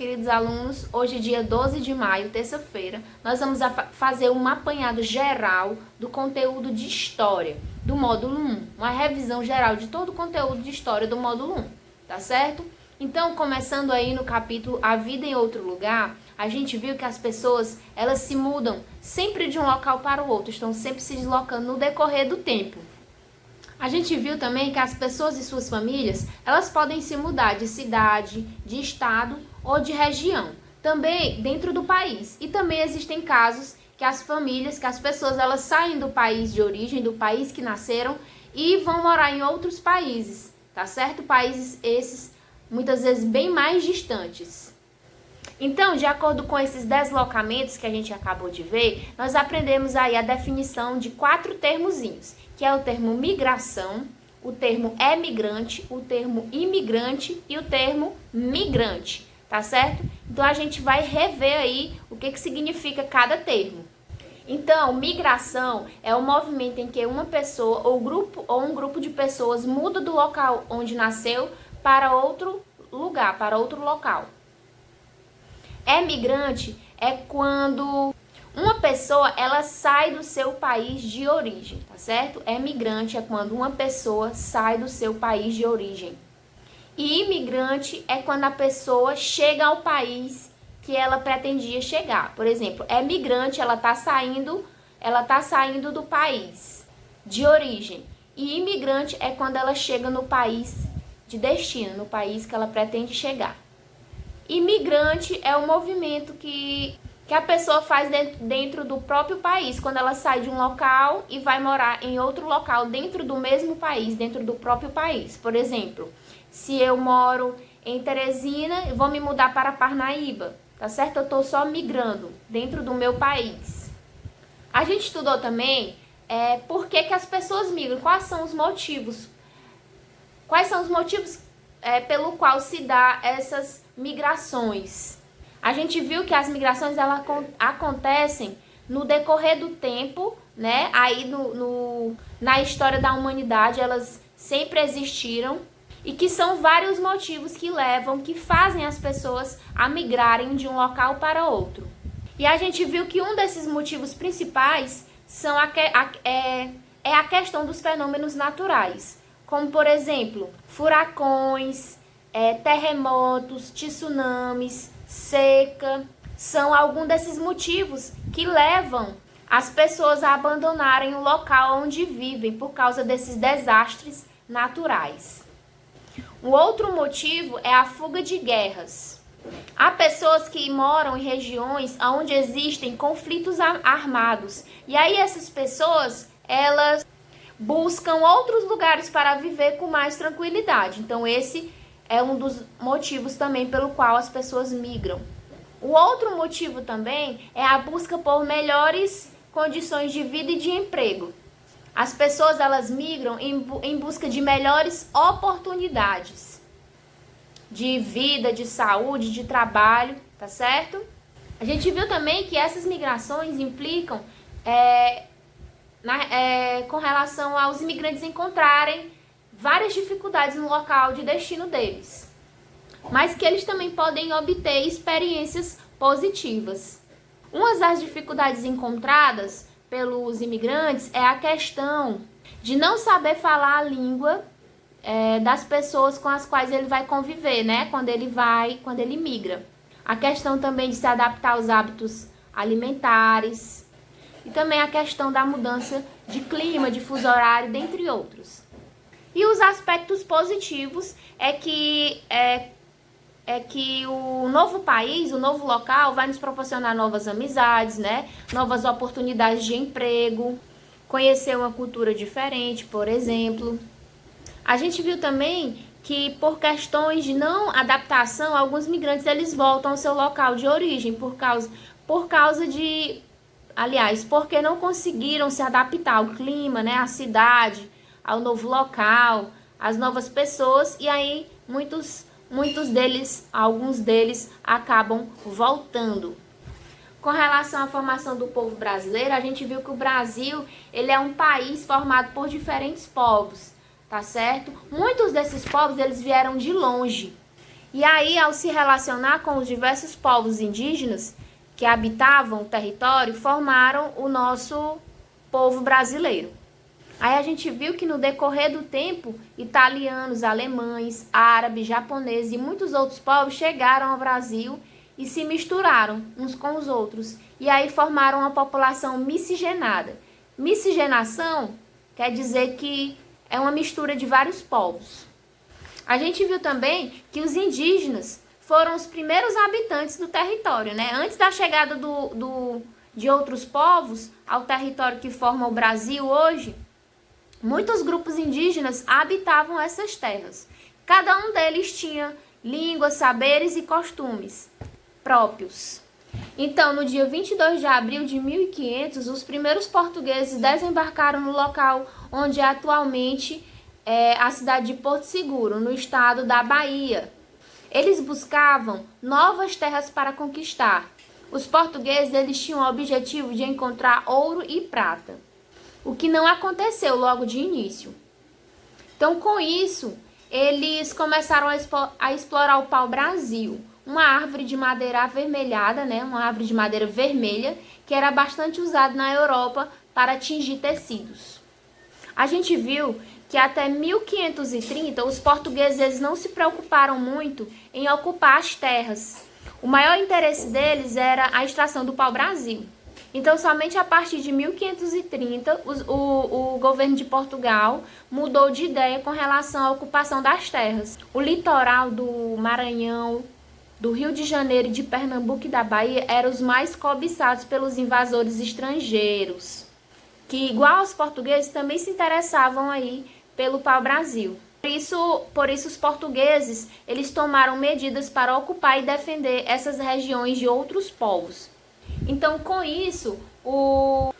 queridos alunos, hoje dia 12 de maio, terça-feira, nós vamos fazer um apanhado geral do conteúdo de História, do módulo 1, uma revisão geral de todo o conteúdo de História do módulo 1, tá certo? Então, começando aí no capítulo A Vida em Outro Lugar, a gente viu que as pessoas, elas se mudam sempre de um local para o outro, estão sempre se deslocando no decorrer do tempo. A gente viu também que as pessoas e suas famílias, elas podem se mudar de cidade, de estado ou de região, também dentro do país. E também existem casos que as famílias, que as pessoas, elas saem do país de origem, do país que nasceram e vão morar em outros países, tá certo? Países esses, muitas vezes, bem mais distantes. Então, de acordo com esses deslocamentos que a gente acabou de ver, nós aprendemos aí a definição de 4 termozinhos, que é o termo migração, o termo emigrante, o termo imigrante e o termo migrante, tá certo? Então, a gente vai rever aí o que significa cada termo. Então, migração é o movimento em que uma pessoa ou um grupo de pessoas muda do local onde nasceu para outro lugar, para outro local. Emigrante é quando uma pessoa, ela sai do seu país de origem, tá certo? Emigrante é quando uma pessoa sai do seu país de origem. E imigrante é quando a pessoa chega ao país que ela pretendia chegar. Por exemplo, emigrante, ela tá saindo do país de origem. E imigrante é quando ela chega no país de destino, no país que ela pretende chegar. Imigrante é o movimento que a pessoa faz dentro do próprio país, quando ela sai de um local e vai morar em outro local dentro do mesmo país, dentro do próprio país. Por exemplo, se eu moro em Teresina, eu vou me mudar para Parnaíba, tá certo? Eu estou só migrando dentro do meu país. A gente estudou também por que as pessoas migram, quais são os motivos. Quais são os motivos pelo qual se dá essas migrações. A gente viu que as migrações elas acontecem no decorrer do tempo, né? Aí na história da humanidade elas sempre existiram e que são vários motivos que fazem as pessoas a migrarem de um local para outro. E a gente viu que um desses motivos principais é a questão dos fenômenos naturais, como por exemplo, furacões, terremotos, tsunamis, seca, são alguns desses motivos que levam as pessoas a abandonarem o local onde vivem por causa desses desastres naturais. Um outro motivo é a fuga de guerras. Há pessoas que moram em regiões onde existem conflitos armados, e aí essas pessoas, elas buscam outros lugares para viver com mais tranquilidade. Então esse é um dos motivos também pelo qual as pessoas migram. O outro motivo também é a busca por melhores condições de vida e de emprego. As pessoas, elas migram em busca de melhores oportunidades de vida, de saúde, de trabalho, tá certo? A gente viu também que essas migrações implicam com relação aos imigrantes encontrarem várias dificuldades no local de destino deles, mas que eles também podem obter experiências positivas. Uma das dificuldades encontradas pelos imigrantes é a questão de não saber falar a língua das pessoas com as quais ele vai conviver, né? Quando ele migra. A questão também de se adaptar aos hábitos alimentares e também a questão da mudança de clima, de fuso horário, dentre outros. E os aspectos positivos é que o novo país, o novo local vai nos proporcionar novas amizades, né? Novas oportunidades de emprego, conhecer uma cultura diferente, por exemplo. A gente viu também que por questões de não adaptação, alguns migrantes eles voltam ao seu local de origem porque não conseguiram se adaptar ao clima, né? À cidade, ao novo local, às novas pessoas, e aí alguns deles acabam voltando. Com relação à formação do povo brasileiro, a gente viu que o Brasil, ele é um país formado por diferentes povos, tá certo? Muitos desses povos, eles vieram de longe. E aí, ao se relacionar com os diversos povos indígenas que habitavam o território, formaram o nosso povo brasileiro. Aí a gente viu que no decorrer do tempo, italianos, alemães, árabes, japoneses e muitos outros povos chegaram ao Brasil e se misturaram uns com os outros. E aí formaram uma população miscigenada. Miscigenação quer dizer que é uma mistura de vários povos. A gente viu também que os indígenas foram os primeiros habitantes do território, né? Antes da chegada de outros povos ao território que forma o Brasil hoje, muitos grupos indígenas habitavam essas terras. Cada um deles tinha línguas, saberes e costumes próprios. Então, no dia 22 de abril de 1500, os primeiros portugueses desembarcaram no local onde atualmente é a cidade de Porto Seguro, no estado da Bahia. Eles buscavam novas terras para conquistar. Os portugueses eles tinham o objetivo de encontrar ouro e prata, o que não aconteceu logo de início. Então, com isso, eles começaram a explorar o pau-brasil, uma árvore de madeira avermelhada, né? Uma árvore de madeira vermelha, que era bastante usada na Europa para tingir tecidos. A gente viu que até 1530 os portugueses eles não se preocuparam muito em ocupar as terras. O maior interesse deles era a extração do pau-brasil. Então, somente a partir de 1530, o governo de Portugal mudou de ideia com relação à ocupação das terras. O litoral do Maranhão, do Rio de Janeiro, de Pernambuco e da Bahia eram os mais cobiçados pelos invasores estrangeiros, que, igual aos portugueses, também se interessavam aí pelo pau-brasil. Por isso os portugueses eles tomaram medidas para ocupar e defender essas regiões de outros povos. Então, com isso, o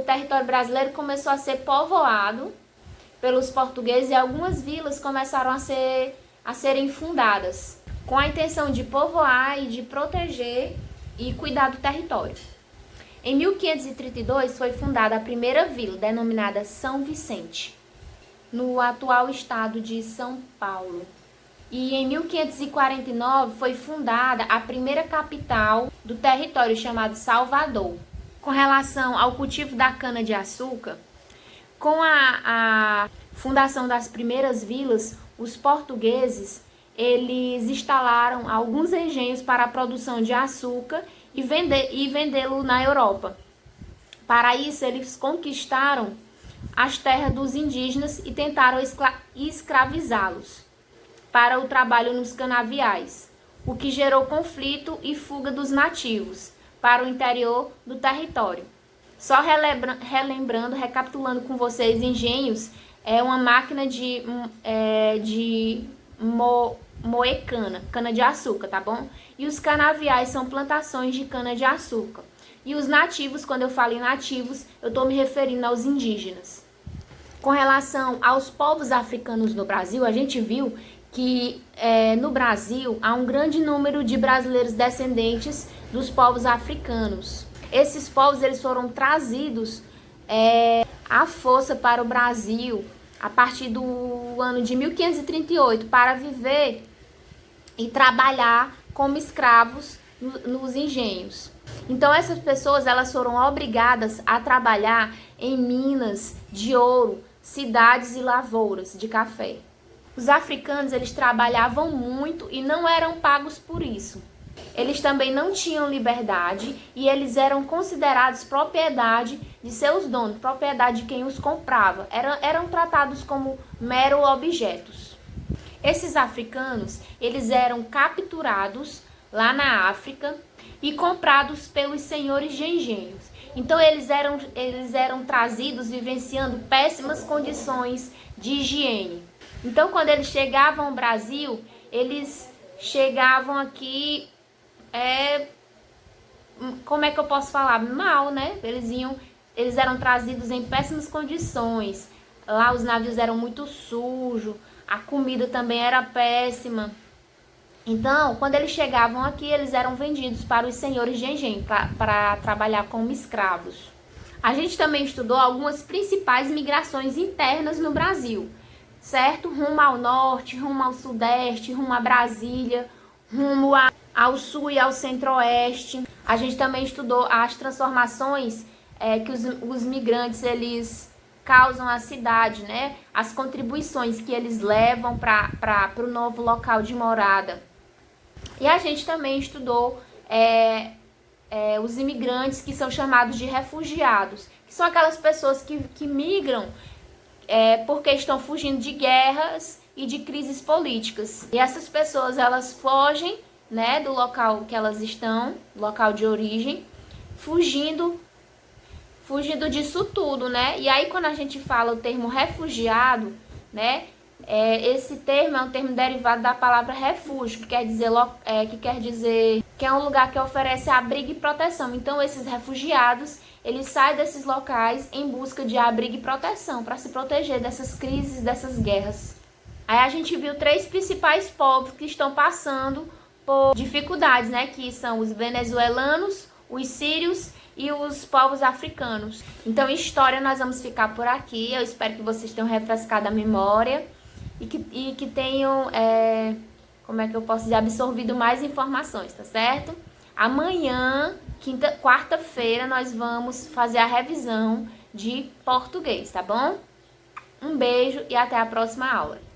território brasileiro começou a ser povoado pelos portugueses e algumas vilas começaram a serem fundadas, com a intenção de povoar e de proteger e cuidar do território. Em 1532 foi fundada a primeira vila, denominada São Vicente, no atual estado de São Paulo. E em 1549 foi fundada a primeira capital do território, chamado Salvador. Com relação ao cultivo da cana-de-açúcar, com a fundação das primeiras vilas, os portugueses eles instalaram alguns engenhos para a produção de açúcar e vendê-lo na Europa. Para isso, eles conquistaram as terras dos indígenas e tentaram escravizá-los para o trabalho nos canaviais, o que gerou conflito e fuga dos nativos para o interior do território. Só relembrando, recapitulando com vocês, engenhos é uma máquina de moer cana-de-açúcar, tá bom? E os canaviais são plantações de cana-de-açúcar. E os nativos, quando eu falo em nativos, eu estou me referindo aos indígenas. Com relação aos povos africanos no Brasil, a gente viu que no Brasil há um grande número de brasileiros descendentes dos povos africanos. Esses povos eles foram trazidos à força para o Brasil a partir do ano de 1538 para viver e trabalhar como escravos nos engenhos. Então essas pessoas elas foram obrigadas a trabalhar em minas de ouro, cidades e lavouras de café. Os africanos eles trabalhavam muito e não eram pagos por isso. Eles também não tinham liberdade e eles eram considerados propriedade de seus donos, propriedade de quem os comprava. Eram tratados como mero objetos. Esses africanos, eles eram capturados lá na África e comprados pelos senhores de engenhos. Então eles eram trazidos vivenciando péssimas condições de higiene. Então quando eles chegavam ao Brasil, eles chegavam aqui como é que eu posso falar? Mal, né? Eles eram trazidos em péssimas condições. Lá os navios eram muito sujos, a comida também era péssima. Então, quando eles chegavam aqui, eles eram vendidos para os senhores de engenho, para trabalhar como escravos. A gente também estudou algumas principais migrações internas no Brasil, certo? Rumo ao norte, rumo ao sudeste, rumo a Brasília, rumo ao sul e ao centro-oeste. A gente também estudou as transformações que os migrantes eles causam à cidade, né? As contribuições que eles levam para o novo local de morada. E a gente também estudou os imigrantes que são chamados de refugiados, que são aquelas pessoas que migram porque estão fugindo de guerras e de crises políticas. E essas pessoas, elas fogem, né, do local que elas estão, local de origem, fugindo disso tudo, né? E aí quando a gente fala o termo refugiado, né, esse termo é um termo derivado da palavra refúgio, que quer dizer que é um lugar que oferece abrigo e proteção. Então esses refugiados, eles saem desses locais em busca de abrigo e proteção, para se proteger dessas crises, dessas guerras. Aí a gente viu 3 principais povos que estão passando por dificuldades, né? Que são os venezuelanos, os sírios e os povos africanos. Então, história nós vamos ficar por aqui. Eu espero que vocês tenham refrescado a memória e que tenham, como é que eu posso dizer, absorvido mais informações, tá certo? Amanhã, quarta-feira, nós vamos fazer a revisão de português, tá bom? Um beijo e até a próxima aula.